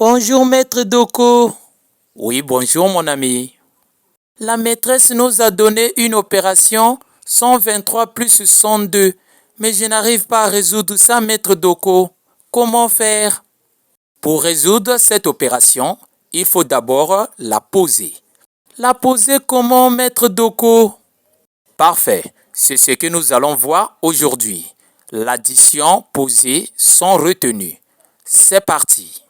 Bonjour maître Doko. Oui, bonjour mon ami. La maîtresse nous a donné une opération 123 plus 102, mais je n'arrive pas à résoudre ça maître Doko. Comment faire? Pour résoudre cette opération, il faut d'abord la poser. La poser comment maître Doko? Parfait, c'est ce que nous allons voir aujourd'hui. L'addition posée sans retenue. C'est parti.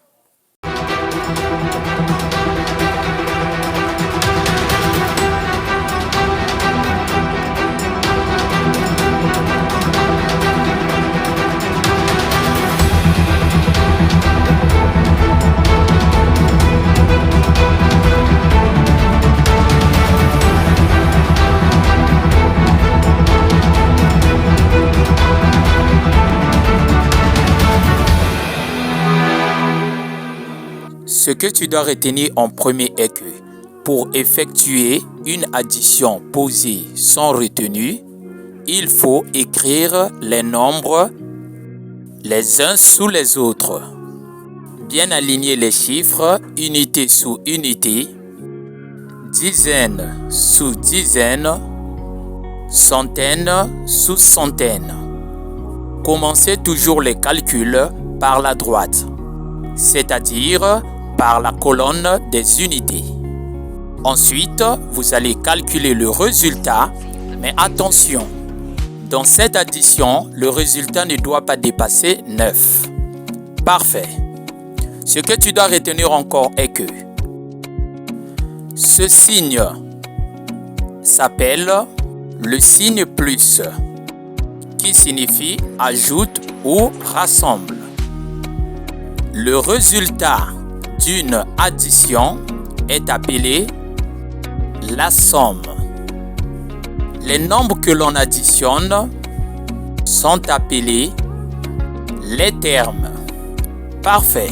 Ce que tu dois retenir en premier est que pour effectuer une addition posée sans retenue, il faut écrire les nombres les uns sous les autres. Bien aligner les chiffres unité sous unité, dizaine sous dizaine, centaine sous centaine. Commencez toujours les calculs par la droite, c'est-à-dire par la colonne des unités. Ensuite, vous allez calculer le résultat, mais attention, dans cette addition, le résultat ne doit pas dépasser 9. Parfait. Ce que tu dois retenir encore est que ce signe s'appelle le signe plus, qui signifie ajoute ou rassemble. Le résultat d'une addition est appelé la somme. Les nombres que l'on additionne sont appelés les termes. Parfait.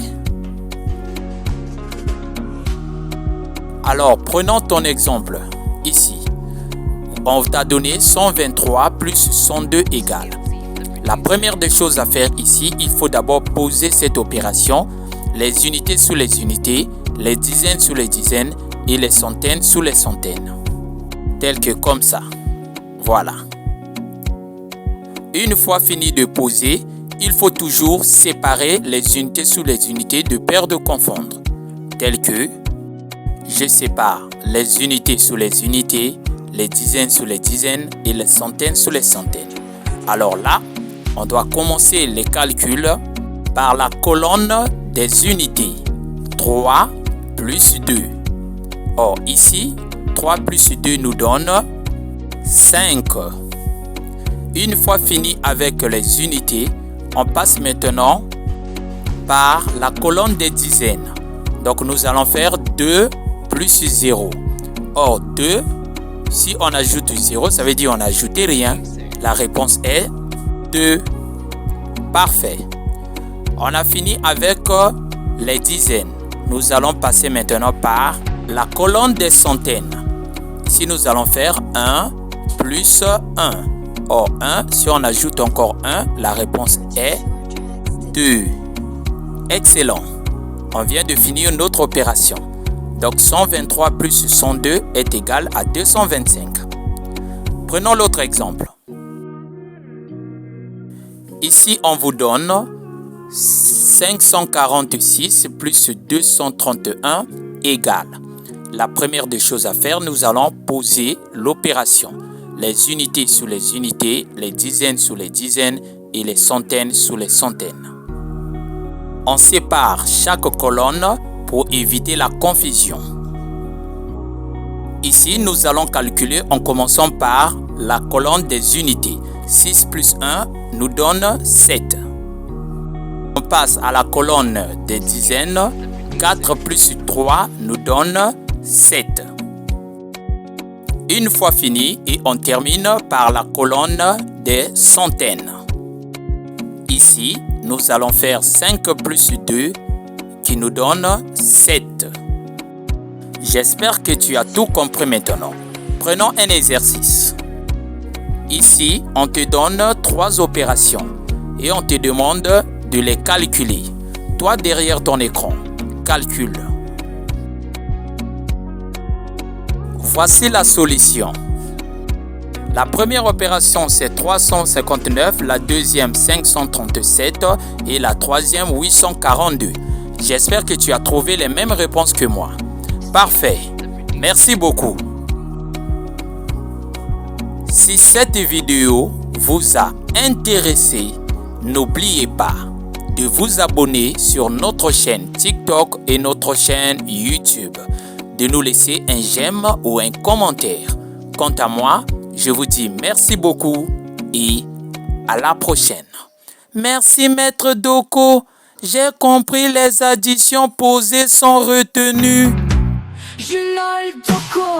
Alors, prenons ton exemple ici. On t'a donné 123 plus 102 égale. La première des choses à faire ici, il faut d'abord poser cette opération, les unités sous les unités, les dizaines sous les dizaines et les centaines sous les centaines. Tel que comme ça. Voilà. Une fois fini de poser, il faut toujours séparer les unités sous les unités de peur de confondre. Tel que je sépare les unités sous les unités, les dizaines sous les dizaines et les centaines sous les centaines. Alors là, on doit commencer les calculs par la colonne des unités. 3 plus 2. Or ici, 3 plus 2 nous donne 5. Une fois fini avec les unités, on passe maintenant par la colonne des dizaines. Donc nous allons faire 2 plus 0. Or 2, si on ajoute 0, ça veut dire on n'a ajouté rien. La réponse est 2. Parfait. On a fini avec les dizaines. Nous allons passer maintenant par la colonne des centaines. Ici, nous allons faire 1 plus 1. Or, 1, si on ajoute encore 1, la réponse est 2. Excellent. On vient de finir notre opération. Donc, 123 plus 102 est égal à 225. Prenons l'autre exemple. Ici, on vous donne 546 plus 231 égale. La première des choses à faire, nous allons poser l'opération. Les unités sous les unités, les dizaines sous les dizaines et les centaines sous les centaines. On sépare chaque colonne pour éviter la confusion. Ici, nous allons calculer en commençant par la colonne des unités. 6 plus 1 nous donne 7. On passe à la colonne des dizaines. 4 plus 3 nous donne 7. Une fois fini, et on termine par la colonne des centaines. Ici, nous allons faire 5 plus 2 qui nous donne 7. J'espère que tu as tout compris maintenant. Prenons un exercice. Ici, on te donne 3 opérations et on te demande de les calculer. Toi, derrière ton écran, calcul. Voici la solution. La première opération, c'est 359, la deuxième 537 et la troisième 842. J'espère que tu as trouvé les mêmes réponses que moi. Parfait. Merci beaucoup. Si cette vidéo vous a intéressé, n'oubliez pas de vous abonner sur notre chaîne TikTok et notre chaîne YouTube, de nous laisser un j'aime ou un commentaire. Quant à moi, je vous dis merci beaucoup et à la prochaine. Merci Maître Doko. J'ai compris, les additions posées sont retenues. Je l'ai Doko.